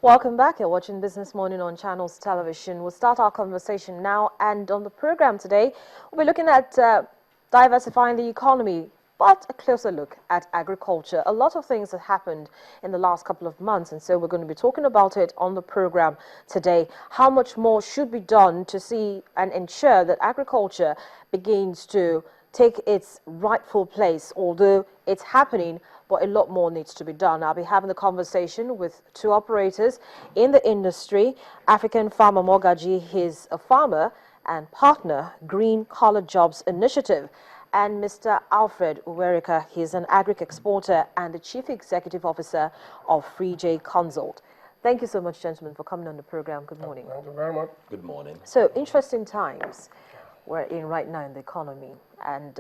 Welcome back. You're watching Business Morning on Channels Television. We'll start our conversation now, and on the program today, we'll be looking at diversifying the economy, but a closer look at agriculture. A lot of things have happened in the last couple of months, and so we're going to be talking about it on the program today. How much more should be done to see and ensure that agriculture begins to take its rightful place, although it's happening, but a lot more needs to be done. I'll be having the conversation with two operators in the industry. African farmer Mogaji, he's a farmer and partner, Green Collar Jobs Initiative. And Mr. Alfred Uwerika, he's an agri-exporter and the Chief Executive Officer of Free J Consult. Thank you so much, gentlemen, for coming on the program. Good morning. Thank you very much. Good morning. So, interesting times we're in right now in the economy. And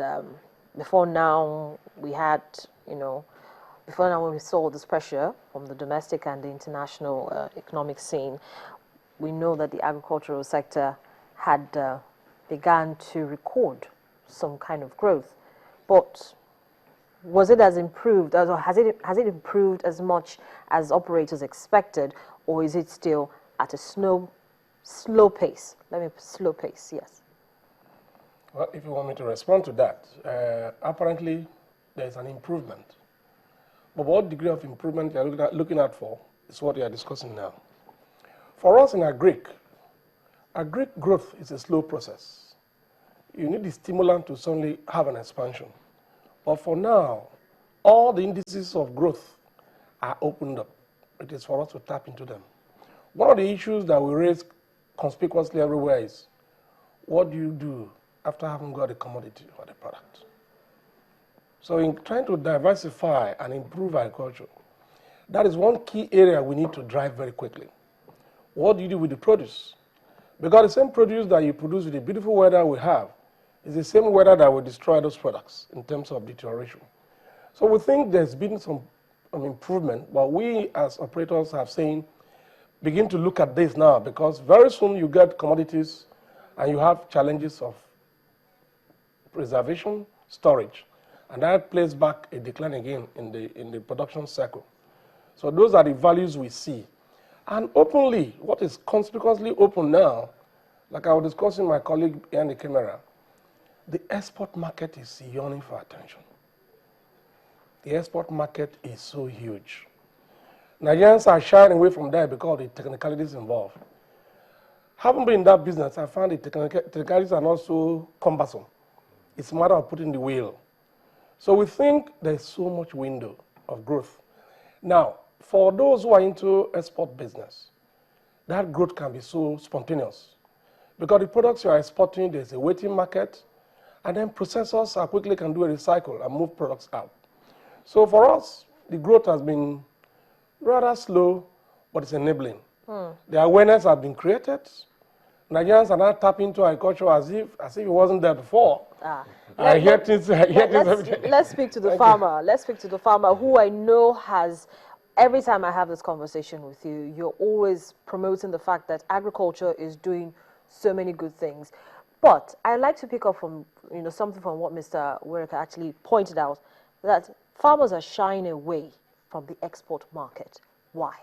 before now, we had, before now when we saw this pressure from the domestic and the international economic scene, we know that the agricultural sector had begun to record some kind of growth. But was it as improved, or has it improved as much as operators expected, or is it still at a slow pace? Slow pace, yes. Well, if you want me to respond to that, apparently there's an improvement. But what degree of improvement you're looking at for is what we are discussing now. For us in agric growth is a slow process. You need the stimulant to suddenly have an expansion. But for now, all the indices of growth are opened up. It is for us to tap into them. One of the issues that we raise conspicuously everywhere is, what do you do after having got a commodity or the product? So in trying to diversify and improve agriculture, that is one key area we need to drive very quickly. What do you do with the produce? Because the same produce that you produce with the beautiful weather we have is the same weather that will destroy those products in terms of deterioration. So we think there's been some improvement, but we as operators have saying, begin to look at this now, because very soon you get commodities and you have challenges of preservation, storage, and that plays back a decline again in the production cycle. So those are the values we see. And openly, what is conspicuously open now, like I was discussing with my colleague behind the camera, the export market is yearning for attention. The export market is so huge. Nigerians are shying away from that because of the technicalities involved. Having been in that business, I found the technicalities are not so cumbersome. It's a matter of putting the wheel. So we think there's so much window of growth. Now, for those who are into export business, that growth can be so spontaneous. Because the products you are exporting, there's a waiting market, and then processors quickly can do a recycle and move products out. So for us, the growth has been rather slow, but it's enabling. The awareness has been created. Nigerians are now tapping into agriculture as if it wasn't there before. Let's speak to the farmer. Let's speak to the farmer who I know has, every time I have this conversation with you, you're always promoting the fact that agriculture is doing so many good things. But I'd like to pick up from something from what Mr. Uwerika actually pointed out, that farmers are shying away from the export market. Why?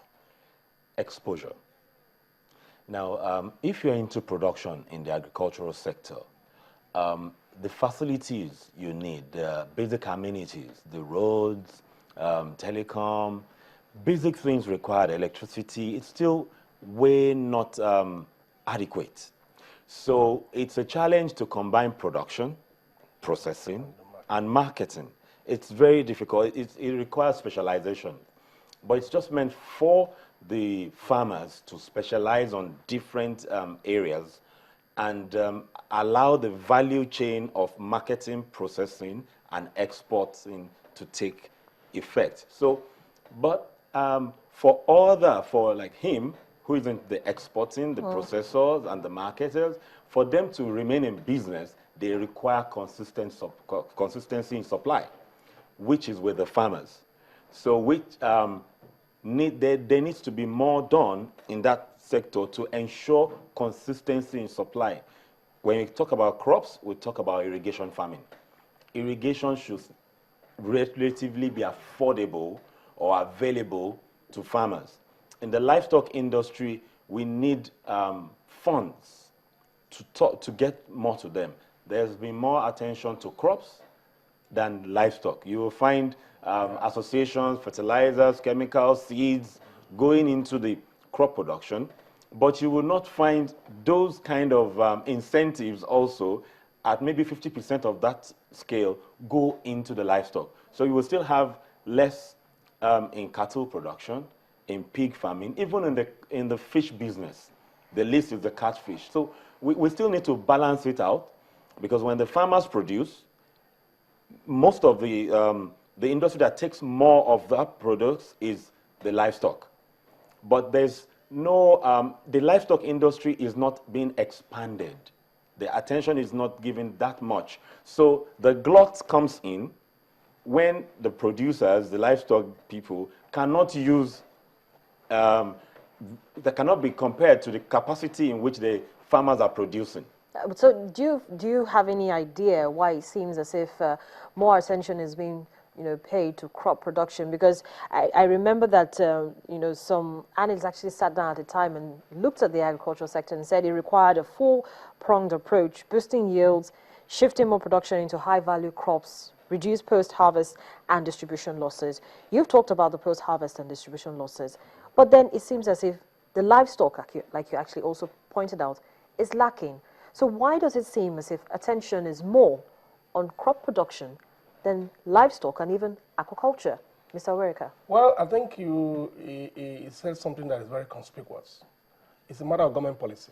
Exposure. Now, if you're into production in the agricultural sector, the facilities you need, the basic amenities, the roads, telecom, basic things required, electricity, it's still way not adequate. So it's a challenge to combine production, processing, and marketing. It's very difficult. It requires specialization. But it's just meant for the farmers to specialize on different areas and allow the value chain of marketing, processing, and exporting to take effect. So, but for like him, who isn't the exporting, the processors, and the marketers, for them to remain in business, they require consistency in supply, which is with the farmers. So there needs to be more done in that sector to ensure consistency in supply. When we talk about crops, we talk about irrigation farming. Irrigation should relatively be affordable or available to farmers. in the livestock industry, we need funds to get more to them. There's been more attention to crops than livestock. You will find associations, fertilizers, chemicals, seeds going into the crop production, but you will not find those kind of incentives also at maybe 50% of that scale go into the livestock. So you will still have less in cattle production, in pig farming, even in the fish business. The least is the catfish. So we still need to balance it out, because when the farmers produce, most of the industry that takes more of that products is the livestock. But there's no, the livestock industry is not being expanded. The attention is not given that much. So the glut comes in when the producers, the livestock people, cannot use, that cannot be compared to the capacity in which the farmers are producing. So do you have any idea why it seems as if more attention is being paid to crop production? Because I remember that some analysts actually sat down at the time and looked at the agricultural sector and said it required a full-pronged approach, boosting yields, shifting more production into high-value crops, reduce post-harvest and distribution losses. You've talked about the post-harvest and distribution losses, but then it seems as if the livestock, like you actually also pointed out, is lacking. So why does it seem as if attention is more on crop production than livestock and even aquaculture? Mr. Werika. Well, I think you said something that is very conspicuous. It's a matter of government policy.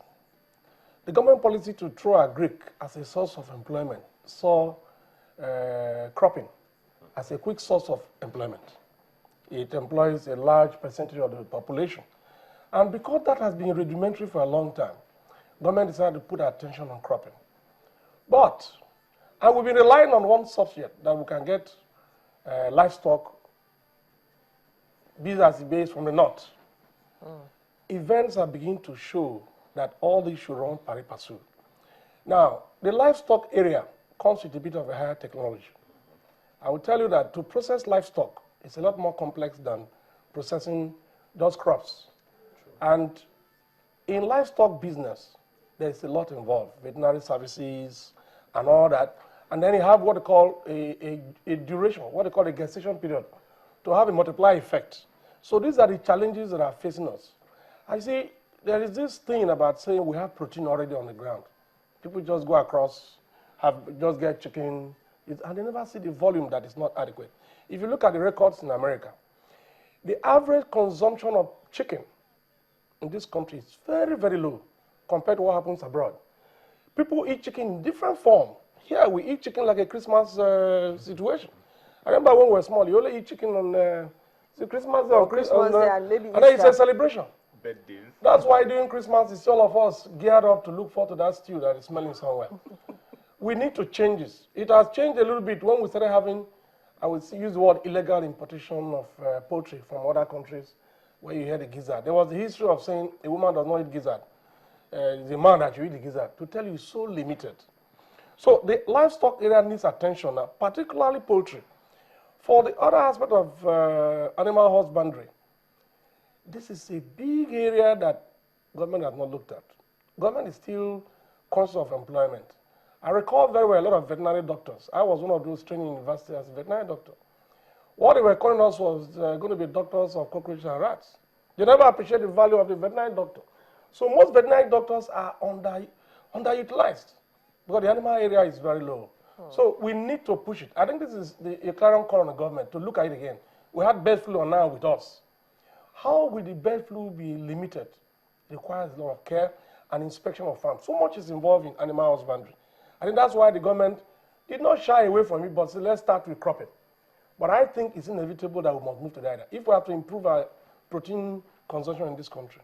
The government policy to throw agric as a source of employment saw cropping as a quick source of employment. It employs a large percentage of the population. And because that has been rudimentary for a long time, government decided to put attention on cropping. But, and we've been relying on one subject that we can get livestock business based from the north. Events are beginning to show that all this should run pari passu. Now, the livestock area comes with a bit of a higher technology. I will tell you that to process livestock is a lot more complex than processing those crops. True. And in livestock business, there's a lot involved, veterinary services and all that. And then you have what they call a duration, what they call a gestation period, to have a multiplier effect. So these are the challenges that are facing us. I see there is this thing about saying we have protein already on the ground. People just go across, just get chicken, and they never see the volume that is not adequate. If you look at the records in America, the average consumption of chicken in this country is very, very low compared to what happens abroad. People eat chicken in different form. Here we eat chicken like a Christmas situation. I remember when we were small, you only eat chicken on Christmas Day, and maybe and then it's a celebration. Birthdays. That's why during Christmas, it's all of us geared up to look forward to that stew that is smelling somewhere. We need to change this. It has changed a little bit when we started having, I would use the word illegal importation of poultry from other countries where you hear the gizzard. There was the history of saying a woman does not eat gizzard. It's a man that you eat the gizzard. To tell you, it's so limited. So the livestock area needs attention now, particularly poultry. For the other aspect of animal husbandry, this is a big area that government has not looked at. Government is still conscious of employment. I recall very well a lot of veterinary doctors. I was one of those training in university as a veterinary doctor. What they were calling us was going to be doctors of cockroaches and rats. They never appreciate the value of the veterinary doctor. So most veterinary doctors are underutilized because the animal area is very low. So we need to push it. I think this is a clarion call on the government to look at it again. We had bird flu on now with us. How will the bird flu be limited? It requires a lot of care and inspection of farms. So much is involved in animal husbandry. I think that's why the government did not shy away from it, but said, let's start with cropping. But I think it's inevitable that we must move to that if we have to improve our protein consumption in this country.